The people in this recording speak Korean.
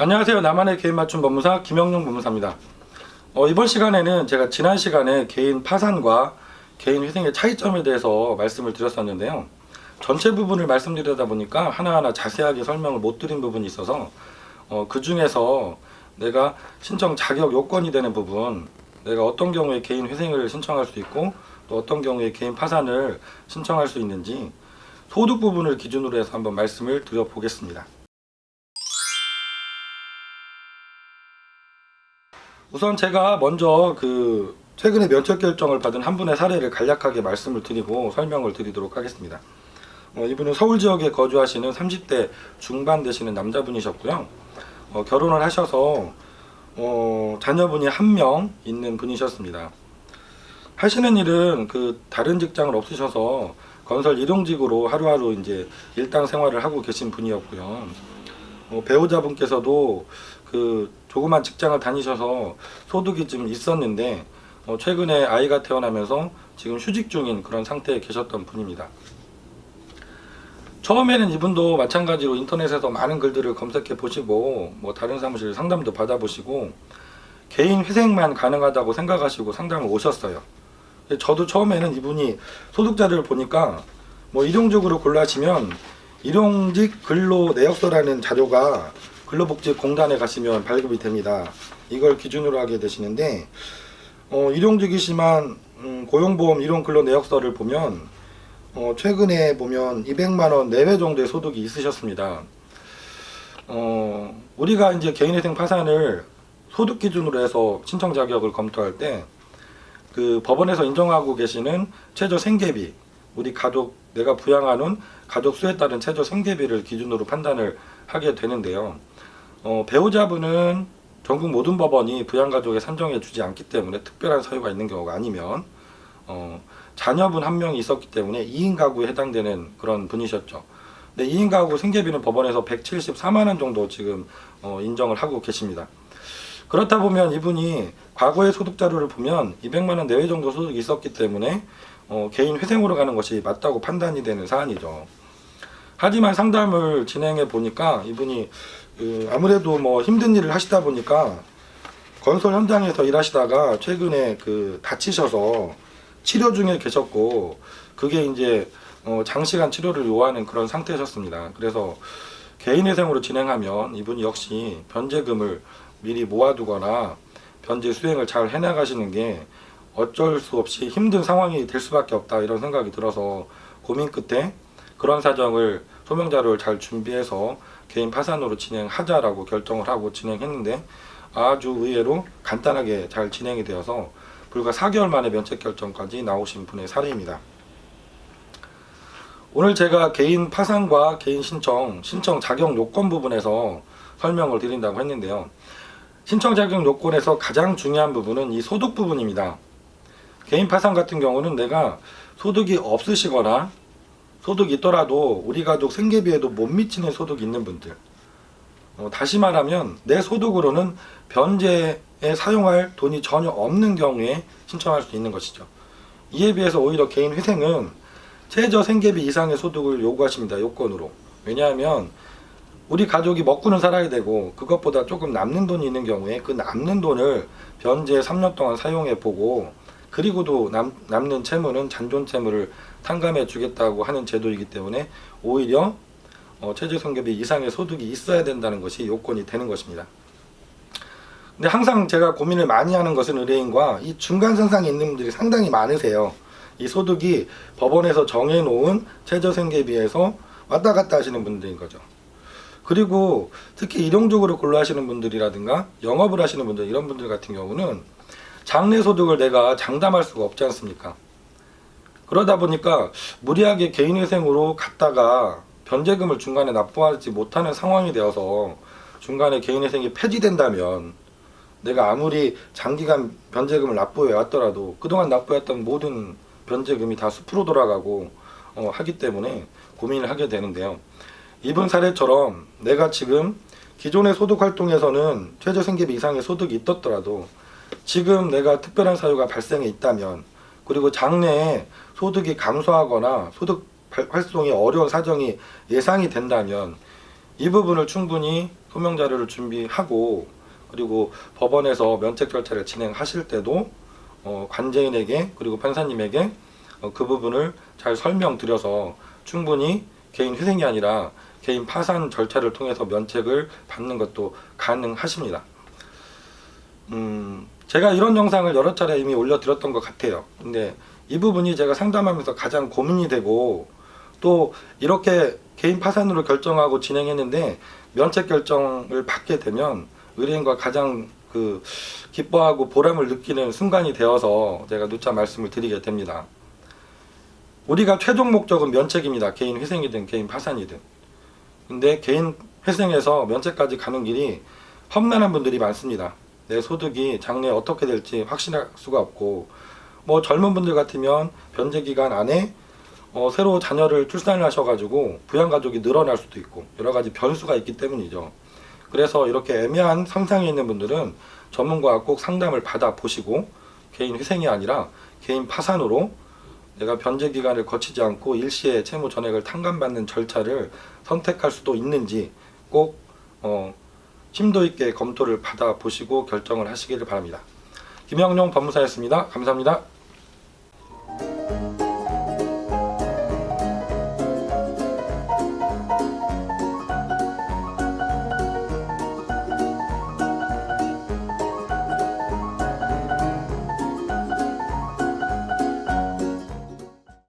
안녕하세요. 나만의 개인 맞춤 법무사 김영용 법무사입니다. 이번 시간에는 제가 지난 시간에 개인 파산과 개인 회생의 차이점에 대해서 말씀을 드렸었는데요. 전체 부분을 말씀드리다 보니까 하나하나 자세하게 설명을 못 드린 부분이 있어서 그 중에서 내가 신청 자격 요건이 되는 부분, 내가 어떤 경우에 개인 회생을 신청할 수 있고 또 어떤 경우에 개인 파산을 신청할 수 있는지 소득 부분을 기준으로 해서 한번 말씀을 드려보겠습니다. 우선 제가 먼저 최근에 면책 결정을 받은 한 분의 사례를 간략하게 말씀을 드리고 설명을 드리도록 하겠습니다. 이분은 서울 지역에 거주하시는 30대 중반 되시는 남자분이셨고요. 결혼을 하셔서 자녀분이 한 명 있는 분이셨습니다. 하시는 일은 다른 직장을 없으셔서 건설 일용직으로 하루하루 이제 일당 생활을 하고 계신 분이었고요. 배우자분께서도 조그만 직장을 다니셔서 소득이 좀 있었는데 최근에 아이가 태어나면서 지금 휴직 중인 그런 상태에 계셨던 분입니다. 처음에는 이분도 마찬가지로 인터넷에서 많은 글들을 검색해 보시고 다른 사무실 상담도 받아보시고 개인 회생만 가능하다고 생각하시고 상담을 오셨어요. 저도 처음에는 이분이 소득자료를 보니까 일용직으로 골라시면 일용직 근로 내역서라는 자료가 근로복지공단에 가시면 발급이 됩니다. 이걸 기준으로 하게 되시는데 일용직이시만 고용보험 일용 근로 내역서를 보면 최근에 보면 200만 원 내외 정도의 소득이 있으셨습니다. 우리가 이제 개인회생 파산을 소득 기준으로 해서 신청 자격을 검토할 때 법원에서 인정하고 계시는 최저 생계비, 우리 가족, 내가 부양하는 가족 수에 따른 최저 생계비를 기준으로 판단을 하게 되는데요. 배우자분은 전국 모든 법원이 부양가족에 산정해 주지 않기 때문에 특별한 사유가 있는 경우가 아니면 자녀분 한 명이 있었기 때문에 2인 가구에 해당되는 그런 분이셨죠. 근데 2인 가구 생계비는 법원에서 174만 원 정도 지금 인정을 하고 계십니다. 그렇다 보면 이분이 과거의 소득 자료를 보면 200만 원 내외 정도 소득이 있었기 때문에 개인 회생으로 가는 것이 맞다고 판단이 되는 사안이죠. 하지만 상담을 진행해 보니까 이분이 아무래도 힘든 일을 하시다 보니까 건설 현장에서 일하시다가 최근에 다치셔서 치료 중에 계셨고 그게 이제 장시간 치료를 요하는 그런 상태셨습니다. 그래서 개인회생으로 진행하면 이분이 역시 변제금을 미리 모아두거나 변제 수행을 잘 해나가시는 게 어쩔 수 없이 힘든 상황이 될 수밖에 없다 이런 생각이 들어서 고민 끝에 그런 사정을 소명자료를 잘 준비해서 개인 파산으로 진행하자라고 결정을 하고 진행했는데 아주 의외로 간단하게 잘 진행이 되어서 불과 4개월 만에 면책 결정까지 나오신 분의 사례입니다. 오늘 제가 개인 파산과 개인 신청 자격 요건 부분에서 설명을 드린다고 했는데요. 신청 자격 요건에서 가장 중요한 부분은 이 소득 부분입니다. 개인 파산 같은 경우는 내가 소득이 없으시거나 소득이 있더라도 우리 가족 생계비에도 못 미치는 소득이 있는 분들, 다시 말하면 내 소득으로는 변제에 사용할 돈이 전혀 없는 경우에 신청할 수 있는 것이죠. 이에 비해서 오히려 개인 회생은 최저 생계비 이상의 소득을 요구하십니다. 요건으로. 왜냐하면 우리 가족이 먹고는 살아야 되고 그것보다 조금 남는 돈이 있는 경우에 그 남는 돈을 변제 3년 동안 사용해 보고 그리고도 남는 채무는 잔존 채무를 탕감해 주겠다고 하는 제도이기 때문에 오히려 최저 생계비 이상의 소득이 있어야 된다는 것이 요건이 되는 것입니다. 근데 항상 제가 고민을 많이 하는 것은 의뢰인과 이 중간선상에 있는 분들이 상당히 많으세요. 이 소득이 법원에서 정해놓은 최저 생계비에서 왔다 갔다 하시는 분들인 거죠. 그리고 특히 일용직으로 근로하시는 분들이라든가 영업을 하시는 분들, 이런 분들 같은 경우는 장래 소득을 내가 장담할 수가 없지 않습니까? 그러다 보니까 무리하게 개인회생으로 갔다가 변제금을 중간에 납부하지 못하는 상황이 되어서 중간에 개인회생이 폐지된다면 내가 아무리 장기간 변제금을 납부해 왔더라도 그동안 납부했던 모든 변제금이 다 숲으로 돌아가고 하기 때문에 고민을 하게 되는데요. 이분 사례처럼 내가 지금 기존의 소득 활동에서는 최저 생계비 이상의 소득이 있었더라도 지금 내가 특별한 사유가 발생해 있다면 그리고 장래에 소득이 감소하거나 소득 활동이 어려운 사정이 예상이 된다면 이 부분을 충분히 소명 자료를 준비하고 그리고 법원에서 면책 절차를 진행하실 때도 관제인에게 그리고 판사님에게 그 부분을 잘 설명드려서 충분히 개인 회생이 아니라 개인 파산 절차를 통해서 면책을 받는 것도 가능하십니다. 제가 이런 영상을 여러 차례 이미 올려드렸던 것 같아요. 근데 이 부분이 제가 상담하면서 가장 고민이 되고 또 이렇게 개인 파산으로 결정하고 진행했는데 면책 결정을 받게 되면 의뢰인과 가장 기뻐하고 보람을 느끼는 순간이 되어서 제가 누차 말씀을 드리게 됩니다. 우리가 최종 목적은 면책입니다. 개인 회생이든 개인 파산이든. 근데 개인 회생에서 면책까지 가는 길이 험난한 분들이 많습니다. 내 소득이 장래에 어떻게 될지 확신할 수가 없고 뭐 젊은 분들 같으면 변제 기간 안에 새로 자녀를 출산을 하셔가지고 부양가족이 늘어날 수도 있고 여러 가지 변수가 있기 때문이죠. 그래서 이렇게 애매한 상상이 있는 분들은 전문가와 꼭 상담을 받아 보시고 개인 회생이 아니라 개인 파산으로 내가 변제 기간을 거치지 않고 일시에 채무 전액을 탕감받는 절차를 선택할 수도 있는지 꼭 심도 있게 검토를 받아 보시고 결정을 하시기를 바랍니다. 김영룡 법무사였습니다. 감사합니다.